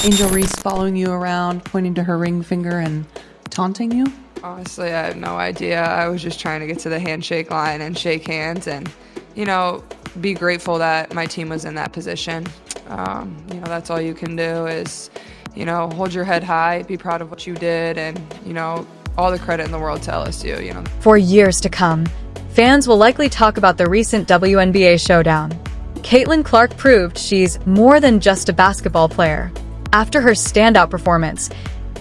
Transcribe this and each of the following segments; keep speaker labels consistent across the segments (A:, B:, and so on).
A: Angel Reese following you around, pointing to her ring finger and taunting you?
B: Honestly, I have no idea. I was just trying to get to the handshake line and shake hands and, be grateful that my team was in that position. That's all you can do is, hold your head high, be proud of what you did, and, all the credit in the world to LSU.
C: For years to come, fans will likely talk about the recent WNBA showdown. Caitlin Clark proved she's more than just a basketball player. After her standout performance,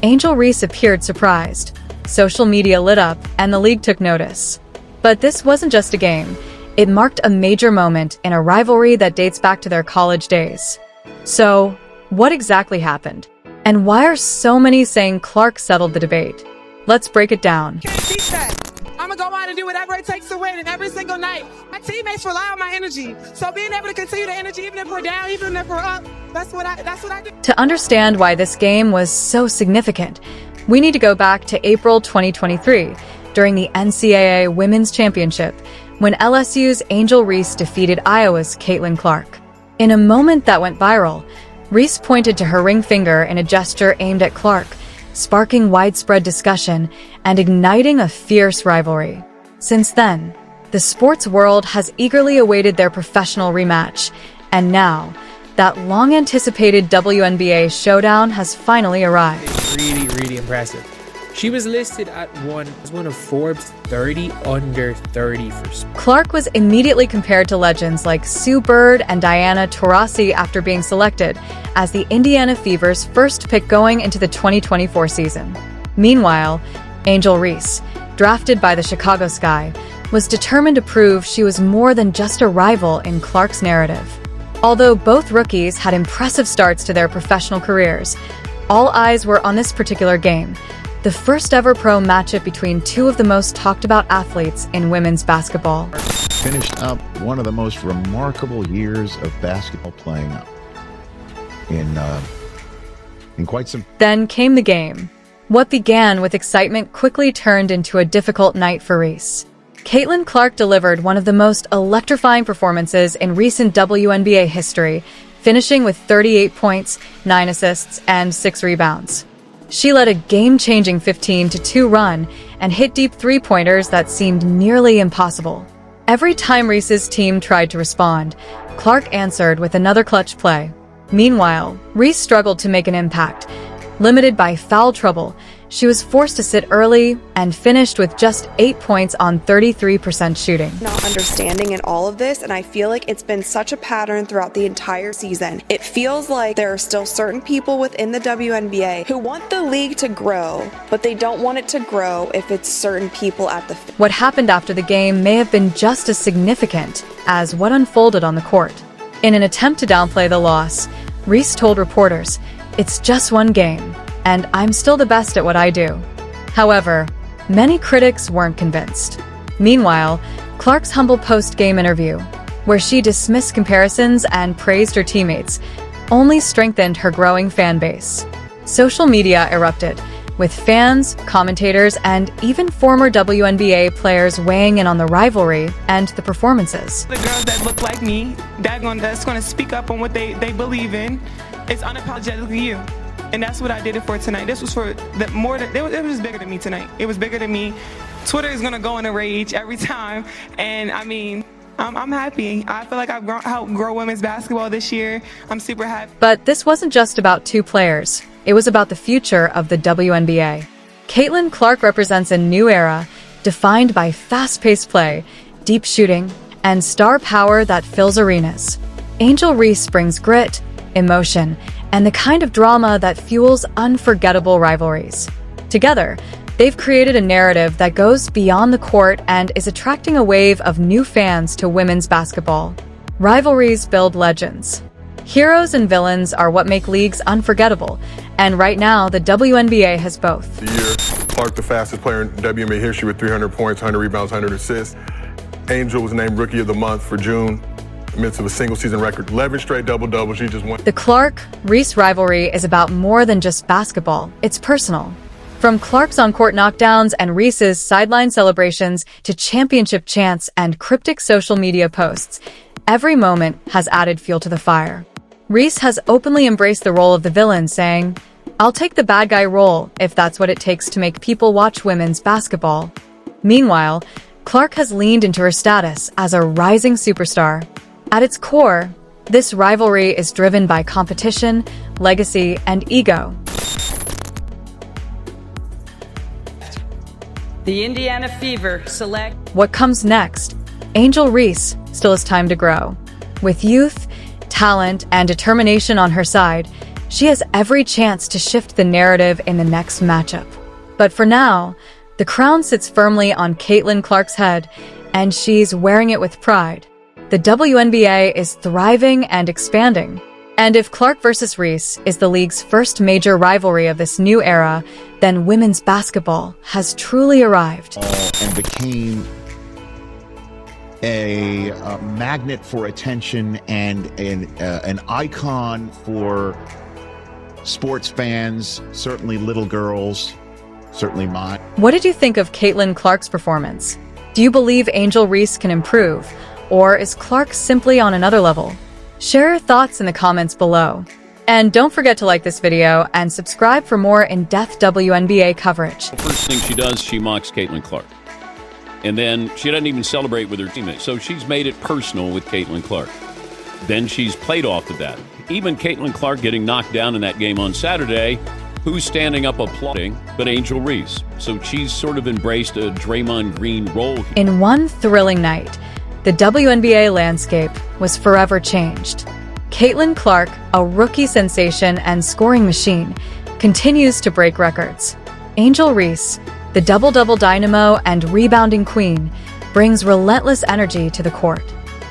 C: Angel Reese appeared surprised. Social media lit up, and the league took notice. But this wasn't just a game. It marked a major moment in a rivalry that dates back to their college days. So, what exactly happened? And why are so many saying Clark settled the debate? Let's break it down.
D: Can't teach that. I'm gonna go out and do whatever it takes to win, and every single night, my teammates rely on my energy. So being able to continue the energy, even if we're down, even if we're up, that's what I do.
C: To understand why this game was so significant, we need to go back to April 2023, during the NCAA Women's Championship, when LSU's Angel Reese defeated Iowa's Caitlin Clark. In a moment that went viral, Reese pointed to her ring finger in a gesture aimed at Clark, sparking widespread discussion and igniting a fierce rivalry. Since then, the sports world has eagerly awaited their professional rematch, and now, that long-anticipated WNBA showdown has finally arrived.
E: Really impressive. She was listed as one of Forbes 30 under 30 for sport.
C: Clark was immediately compared to legends like Sue Bird and Diana Taurasi after being selected as the Indiana Fever's first pick going into the 2024 season. Meanwhile, Angel Reese, drafted by the Chicago Sky, was determined to prove she was more than just a rival in Clark's narrative. Although both rookies had impressive starts to their professional careers, all eyes were on this particular game, the first ever pro matchup between two of the most talked about athletes in women's basketball.
F: Finished up one of the most remarkable years of basketball playing up in quite some.
C: Then came the game. What began with excitement quickly turned into a difficult night for Reese. Caitlin Clark delivered one of the most electrifying performances in recent WNBA history, finishing with 38 points, 9 assists, and 6 rebounds. She led a game-changing 15-2 run and hit deep three-pointers that seemed nearly impossible. Every time Reese's team tried to respond, Clark answered with another clutch play. Meanwhile, Reese struggled to make an impact. Limited by foul trouble, she was forced to sit early and finished with just 8 points on 33% shooting.
G: Not understanding in all of this, and I feel like it's been such a pattern throughout the entire season. It feels like there are still certain people within the WNBA who want the league to grow, but they don't want it to grow if it's certain people at the...
C: What happened after the game may have been just as significant as what unfolded on the court. In an attempt to downplay the loss, Reese told reporters, "It's just one game, and I'm still the best at what I do." However, many critics weren't convinced. Meanwhile, Clark's humble post-game interview, where she dismissed comparisons and praised her teammates, only strengthened her growing fan base. Social media erupted, with fans, commentators, and even former WNBA players weighing in on the rivalry and the performances.
D: The girls that look like me, that's gonna speak up on what they believe in, it's unapologetically you. And that's what I did it for tonight. This was for the more than, it was bigger than me tonight. It was bigger than me. Twitter is gonna go in a rage every time. And I mean, I'm happy. I feel like I've helped grow women's basketball this year. I'm super happy.
C: But this wasn't just about two players. It was about the future of the WNBA. Caitlin Clark represents a new era, defined by fast-paced play, deep shooting, and star power that fills arenas. Angel Reese brings grit, emotion, and the kind of drama that fuels unforgettable rivalries. Together, they've created a narrative that goes beyond the court and is attracting a wave of new fans to women's basketball. Rivalries build legends. Heroes and villains are what make leagues unforgettable, and right now, the WNBA has both.
H: The year, Clark, the fastest player in WNBA history with 300 points, 100 rebounds, 100 assists. Angel was named Rookie of the Month for June, amidst of a single-season record. 11 straight double-doubles, she just won.
C: The Clark-Reese rivalry is about more than just basketball. It's personal. From Clark's on-court knockdowns and Reese's sideline celebrations to championship chants and cryptic social media posts, every moment has added fuel to the fire. Reese has openly embraced the role of the villain, saying, "I'll take the bad guy role if that's what it takes to make people watch women's basketball." Meanwhile, Clark has leaned into her status as a rising superstar. At its core, this rivalry is driven by competition, legacy, and ego.
I: The Indiana Fever select.
C: What comes next? Angel Reese still has time to grow. With youth, talent, and determination on her side, she has every chance to shift the narrative in the next matchup. But for now, the crown sits firmly on Caitlin Clark's head, and she's wearing it with pride. The WNBA is thriving and expanding. And if Clark versus Reese is the league's first major rivalry of this new era, then women's basketball has truly arrived.
F: And became a magnet for attention and an icon for sports fans, certainly little girls, certainly mine.
C: What did you think of Caitlin Clark's performance? Do you believe Angel Reese can improve? Or is Clark simply on another level? Share your thoughts in the comments below. And don't forget to like this video and subscribe for more in-depth WNBA coverage.
J: First thing she does, she mocks Caitlin Clark. And then she doesn't even celebrate with her teammates. So she's made it personal with Caitlin Clark. Then she's played off of that. Even Caitlin Clark getting knocked down in that game on Saturday, who's standing up applauding but Angel Reese. So she's sort of embraced a Draymond Green role here.
C: In one thrilling night, the WNBA landscape was forever changed. Caitlin Clark, a rookie sensation and scoring machine, continues to break records. Angel Reese, the double-double dynamo and rebounding queen, brings relentless energy to the court.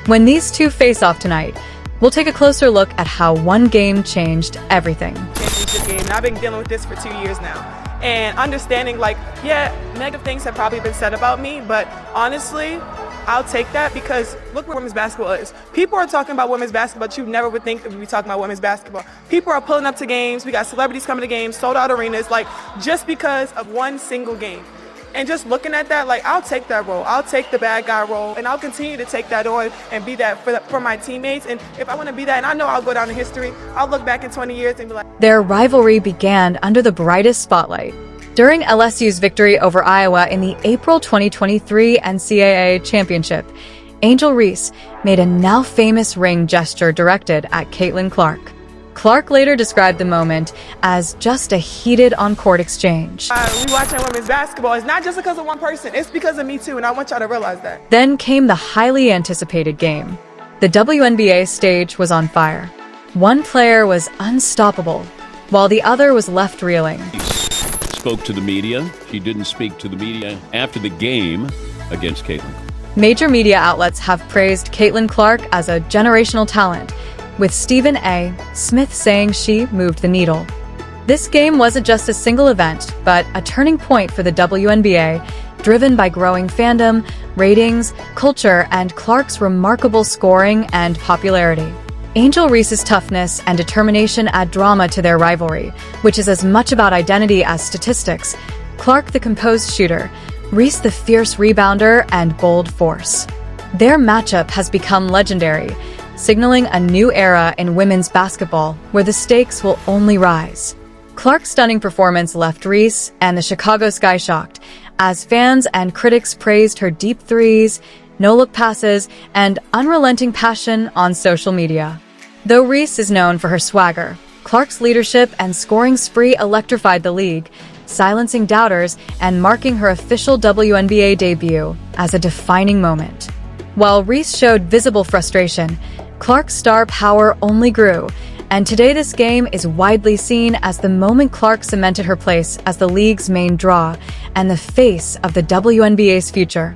C: When these two face off tonight, we'll take a closer look at how one game changed everything.
D: Championship game, and I've been dealing with this for 2 years now. And understanding, like, yeah, negative things have probably been said about me, but honestly, I'll take that because look where women's basketball is. People are talking about women's basketball, but you never would think that we'd be talking about women's basketball. People are pulling up to games. We got celebrities coming to games, sold out arenas, like just because of one single game. And just looking at that, like, I'll take that role. I'll take the bad guy role, and I'll continue to take that on and be that for my teammates. And if I want to be that, and I know I'll go down in history, I'll look back in 20 years and be like.
C: Their rivalry began under the brightest spotlight. During LSU's victory over Iowa in the April 2023 NCAA Championship, Angel Reese made a now-famous ring gesture directed at Caitlin Clark. Clark later described the moment as just a heated on-court exchange.
D: We watching women's basketball. It's not just because of one person. It's because of me too, and I want y'all to realize that.
C: Then came the highly anticipated game. The WNBA stage was on fire. One player was unstoppable, while the other was left reeling.
J: Spoke to the media. She didn't speak to the media after the game against Caitlin.
C: Major media outlets have praised Caitlin Clark as a generational talent, with Stephen A. Smith saying she moved the needle. This game wasn't just a single event, but a turning point for the WNBA, driven by growing fandom, ratings, culture, and Clark's remarkable scoring and popularity. Angel Reese's toughness and determination add drama to their rivalry, which is as much about identity as statistics. Clark the composed shooter, Reese the fierce rebounder and bold force. Their matchup has become legendary, signaling a new era in women's basketball where the stakes will only rise. Clark's stunning performance left Reese and the Chicago Sky shocked, as fans and critics praised her deep threes, no-look passes, and unrelenting passion on social media. Though Reese is known for her swagger, Clark's leadership and scoring spree electrified the league, silencing doubters and marking her official WNBA debut as a defining moment. While Reese showed visible frustration, Clark's star power only grew, and today this game is widely seen as the moment Clark cemented her place as the league's main draw and the face of the WNBA's future.